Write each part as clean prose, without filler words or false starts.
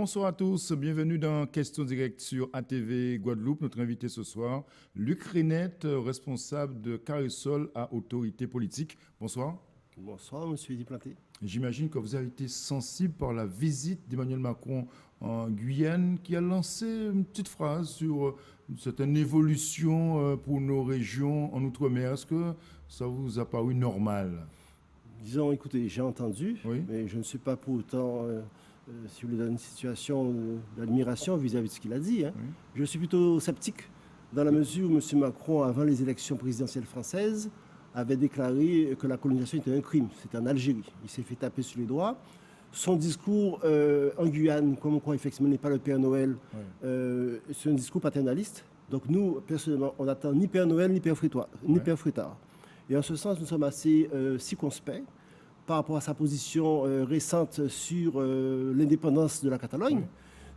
Bonsoir à tous, bienvenue dans Question Directe sur ATV Guadeloupe. Notre invité ce soir, Luc Renette, responsable de Carisol à Autorité Politique. Bonsoir. Bonsoir, monsieur Diplanté. J'imagine que vous avez été sensible par la visite d'Emmanuel Macron en Guyane, qui a lancé une petite phrase sur une certaine évolution pour nos régions en Outre-mer. Est-ce que ça vous a paru normal? Disons, écoutez, j'ai entendu, Oui. mais je ne suis pas pour autant, si vous voulez, dans une situation d'admiration vis-à-vis de ce qu'il a dit. Hein. Oui. Je suis plutôt sceptique, dans la mesure où M. Macron, avant les élections présidentielles françaises, avait déclaré que la colonisation était un crime. C'était en Algérie. Il s'est fait taper sur les doigts. Son discours en Guyane, comme quoi effectivement n'est pas le Père Noël, Oui. c'est un discours paternaliste. Donc nous, personnellement, on n'attend ni Père Noël, ni Père Fouettard. Et en ce sens, nous sommes assez circonspects par rapport à sa position récente sur l'indépendance de la Catalogne. Oui.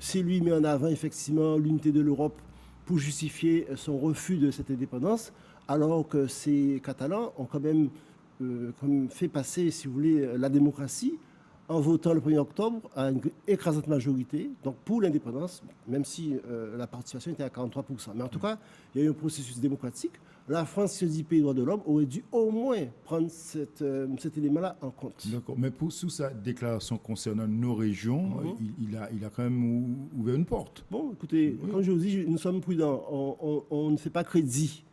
Si lui met en avant effectivement l'unité de l'Europe pour justifier son refus de cette indépendance, alors que ces Catalans ont quand même fait passer, si vous voulez, la démocratie en votant le 1er octobre à une écrasante majorité, donc pour l'indépendance, même si la participation était à 43%. Mais en tout cas, il y a eu un processus démocratique. La France, qui se dit pays droits de l'homme, aurait dû au moins prendre cet élément-là en compte. D'accord, mais sous sa déclaration concernant nos régions, il a quand même ouvert une porte. Bon, écoutez, comme je vous dis, nous sommes prudents. On ne fait pas crédit.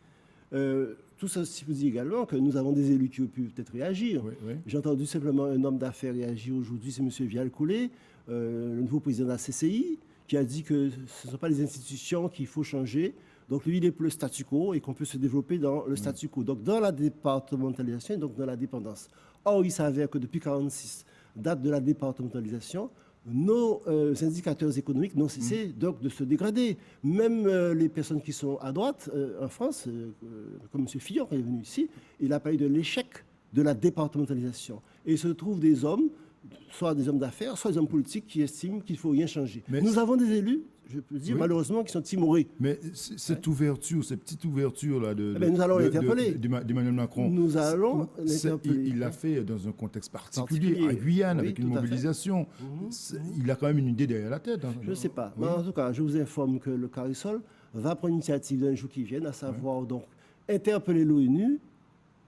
Tout ça signifie également que nous avons des élus qui ont pu peut-être réagir. Oui, oui. J'ai entendu simplement un homme d'affaires réagir aujourd'hui, c'est M. Vial-Collet, le nouveau président de la CCI, qui a dit que ce ne sont pas les institutions qu'il faut changer. Donc lui, il est pour le statu quo et qu'on peut se développer dans le statu quo. Donc dans la départementalisation et donc dans la dépendance. Or, il s'avère que depuis 1946, date de la départementalisation, nos indicateurs économiques n'ont cessé donc de se dégrader. Même les personnes qui sont à droite en France, comme M. Fillon qui est venu ici, il a parlé de l'échec de la départementalisation. Et il se trouve des hommes, soit des hommes d'affaires, soit des hommes politiques qui estiment qu'il ne faut rien changer. Mais nous avons des élus, je peux dire malheureusement, qui sont timorés. Mais cette ouverture, cette petite ouverture-là nous allons l'interpeller. d'Emmanuel Macron, nous allons l'interpeller. Il l'a fait dans un contexte particulier, à Guyane, avec une mobilisation. Il a quand même une idée derrière la tête. Hein. Je ne sais pas. Mais en tout cas, je vous informe que le Carisol va prendre l'initiative dans les jours qui viennent, à savoir donc interpeller l'ONU,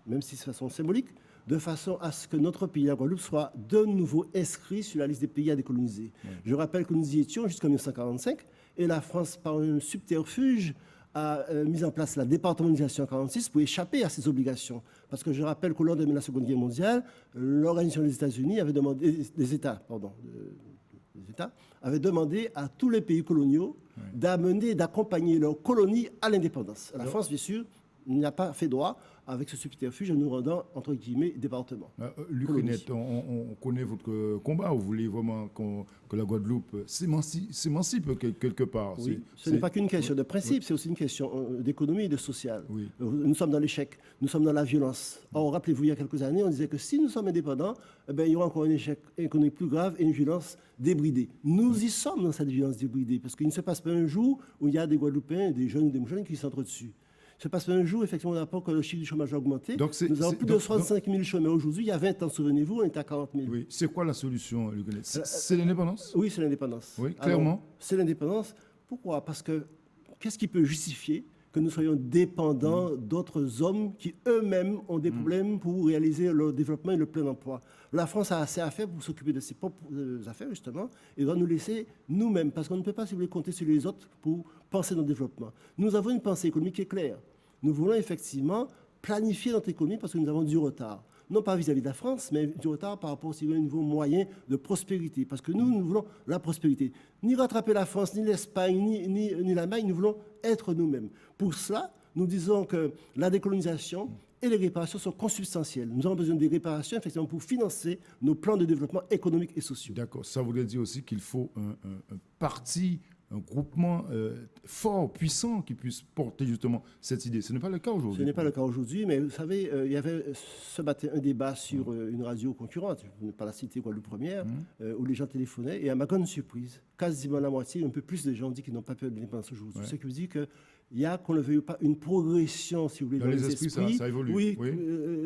même si c'est de façon symbolique, de façon à ce que notre pays, la Guadeloupe, soit de nouveau inscrit sur la liste des pays à décoloniser. Je rappelle que nous y étions jusqu'en 1945, et la France, par un subterfuge, a mis en place la départementalisation en 1946 pour échapper à ses obligations. Parce que je rappelle qu'au lendemain de la Seconde Guerre mondiale, l'Organisation des États-Unis avait demandé, des États avaient demandé à tous les pays coloniaux d'amener, d'accompagner leurs colonies à l'indépendance. La France, bien sûr, n'a pas fait droit avec ce subterfuge en nous rendant, entre guillemets, département. Luc Renette, on connaît votre combat. Vous voulez vraiment que la Guadeloupe s'émancipe quelque part. Oui. Ce n'est pas qu'une question de principe, c'est aussi une question d'économie et de social. Oui. Nous sommes dans l'échec, nous sommes dans la violence. Or, rappelez-vous, il y a quelques années, on disait que si nous sommes indépendants, il y aura encore un échec économique plus grave et une violence débridée. Nous y sommes dans cette violence débridée, parce qu'il ne se passe pas un jour où il y a des Guadeloupéens, des jeunes qui s'entretuent. Ce passe un jour, effectivement, on apprend que le chiffre du chômage a augmenté. Nous avons plus de 65 000 chômeurs aujourd'hui. Il y a 20 ans, souvenez-vous, on était à 40 000. Oui. C'est quoi la solution, Luc Renette? C'est l'indépendance? Oui, c'est l'indépendance. Oui, clairement. C'est l'indépendance. Pourquoi? Parce que qu'est-ce qui peut justifier que nous soyons dépendants d'autres hommes qui eux-mêmes ont des problèmes pour réaliser leur développement et le plein emploi? La France a assez à faire pour s'occuper de ses propres affaires, justement, et doit nous laisser nous-mêmes, parce qu'on ne peut pas, si vous voulez, compter sur les autres pour penser notre développement. Nous avons une pensée économique qui est claire. Nous voulons effectivement planifier notre économie parce que nous avons du retard. Non pas vis-à-vis de la France, mais du retard par rapport au niveau moyen de prospérité. Parce que nous voulons la prospérité. Ni rattraper la France, ni l'Espagne, ni l'Allemagne, nous voulons être nous-mêmes. Pour cela, nous disons que la décolonisation et les réparations sont consubstantielles. Nous avons besoin des réparations, effectivement, pour financer nos plans de développement économique et social. D'accord. Ça voudrait dire aussi qu'il faut un parti un groupement fort, puissant, qui puisse porter justement cette idée. Ce n'est pas le cas aujourd'hui. Ce n'est pas le cas aujourd'hui, mais vous savez, il y avait ce matin un débat sur une radio concurrente, je ne vais pas la citer, Guadeloupe Première, où les gens téléphonaient, et à ma grande surprise, quasiment la moitié, un peu plus de gens disent qu'ils n'ont pas peur de l'indépendance aujourd'hui. Ce qui veut dire qu'il y a, qu'on ne le veuille pas, une progression, si vous voulez, dans les esprits. Ça évolue. Oui,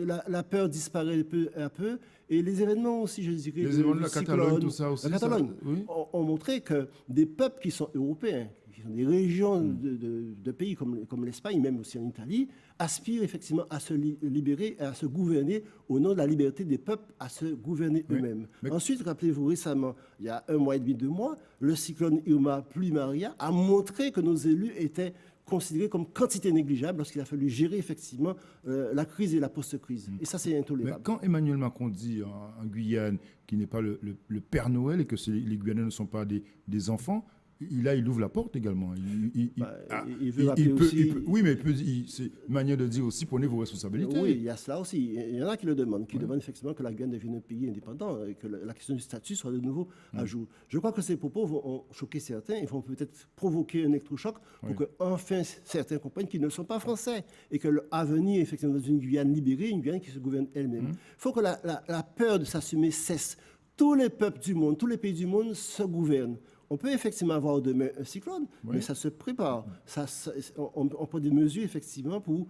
la peur disparaît peu à peu, et les événements aussi, je dirais, les événements de la Catalogne, tout ça aussi. La Catalogne ont montré que des peuples qui sont européens, qui sont des régions de pays comme l'Espagne, même aussi en Italie, aspirent effectivement à se libérer et à se gouverner au nom de la liberté des peuples à se gouverner eux-mêmes. Ensuite, rappelez-vous, récemment, il y a 1 mois et demi, 2 mois, le cyclone Irma pluie Maria a montré que nos élus étaient considérés comme quantité négligeable lorsqu'il a fallu gérer effectivement la crise et la post-crise. Et ça, c'est intolérable. Mais quand Emmanuel Macron dit en Guyane qu'il n'est pas le Père Noël et que les Guyanais ne sont pas des enfants, il ouvre la porte également. Il veut rappeler aussi... Oui, mais c'est une manière de dire aussi, prenez vos responsabilités. Oui, il y a cela aussi. Il y en a qui le demandent, qui demandent effectivement que la Guyane devienne un pays indépendant et que la question du statut soit de nouveau à jour. Je crois que ces propos vont choquer certains, ils vont peut-être provoquer un électrochoc pour que enfin certains comprennent qu'ils ne sont pas français et que l'avenir, effectivement, dans une Guyane libérée, une Guyane qui se gouverne elle-même. Il faut que la peur de s'assumer cesse. Tous les peuples du monde, tous les pays du monde se gouvernent. On peut effectivement avoir demain un cyclone, mais ça se prépare. On prend des mesures effectivement pour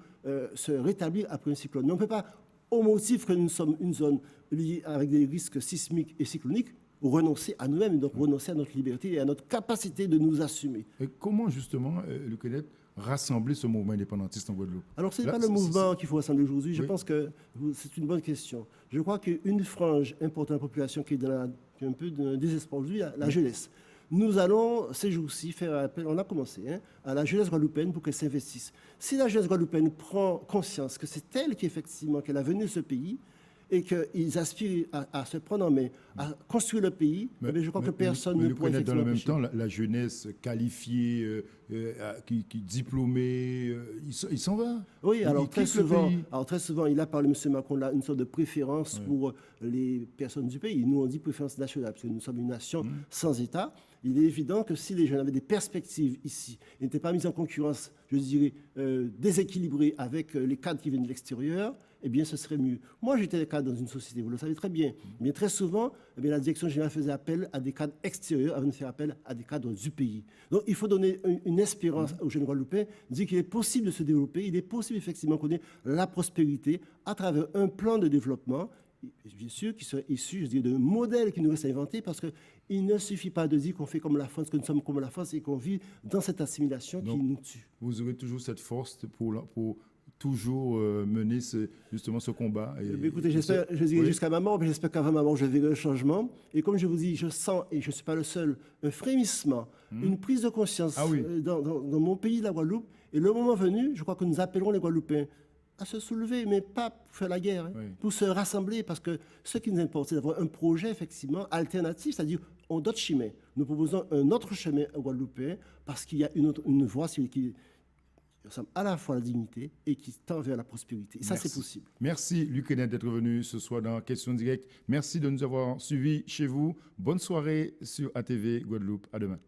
se rétablir après un cyclone. Mais on ne peut pas, au motif que nous sommes une zone liée avec des risques sismiques et cycloniques, renoncer à nous-mêmes, donc renoncer à notre liberté et à notre capacité de nous assumer. Et comment justement, le Québec, rassembler ce mouvement indépendantiste en Guadeloupe? Alors, ce n'est pas le mouvement qu'il faut rassembler aujourd'hui. Je pense que c'est une bonne question. Je crois qu'une frange importante de la population qui est un peu dans le désespoir aujourd'hui, la jeunesse. Nous allons, ces jours-ci, faire appel, on a commencé, à la jeunesse guadeloupéenne pour qu'elle s'investisse. Si la jeunesse guadeloupéenne prend conscience que c'est elle qui, effectivement, qu'elle a venu de ce pays et qu'ils aspirent à se prendre en main, à construire le pays, je crois que personne ne pourrait effectivement dans le même temps, la jeunesse qualifiée, qui diplômée, il s'en va. Oui, alors très souvent, il a parlé, M. Macron, là, une sorte de préférence pour les personnes du pays. Nous, on dit préférence nationale, parce que nous sommes une nation sans État. Il est évident que si les jeunes avaient des perspectives ici, ils n'étaient pas mis en concurrence, je dirais, déséquilibrés avec les cadres qui viennent de l'extérieur, eh bien, ce serait mieux. Moi, j'étais cadre dans une société, vous le savez très bien. Mais très souvent, eh bien, la direction générale faisait appel à des cadres extérieurs avant de faire appel à des cadres du pays. Donc, il faut donner une espérance aux jeunes Guadeloupéens, dire qu'il est possible de se développer, il est possible effectivement qu'on ait la prospérité à travers un plan de développement, bien sûr, qui serait issu, je dirais, d'un modèle qui nous reste à inventer, parce qu'il ne suffit pas de dire qu'on fait comme la France, que nous sommes comme la France et qu'on vit dans cette assimilation qui nous tue. Vous aurez toujours cette force pour toujours mener justement ce combat. Écoutez, je dirais jusqu'à ma mort, mais j'espère qu'avant ma mort, je verrai le changement. Et comme je vous dis, je sens, et je ne suis pas le seul, un frémissement, une prise de conscience dans mon pays, la Guadeloupe. Et le moment venu, je crois que nous appellerons les Guadeloupéens à se soulever, mais pas pour faire la guerre, pour se rassembler, parce que ce qui nous importe, c'est d'avoir un projet, effectivement, alternatif, c'est-à-dire, on d'autres chemins. Nous proposons un autre chemin aux Guadeloupéens, parce qu'il y a une voie qui ressemble à la fois à la dignité et qui tend vers la prospérité. Et ça, c'est possible. Merci, Luc Kenneth, d'être venu ce soir dans Question Directe. Merci de nous avoir suivis chez vous. Bonne soirée sur ATV Guadeloupe. À demain.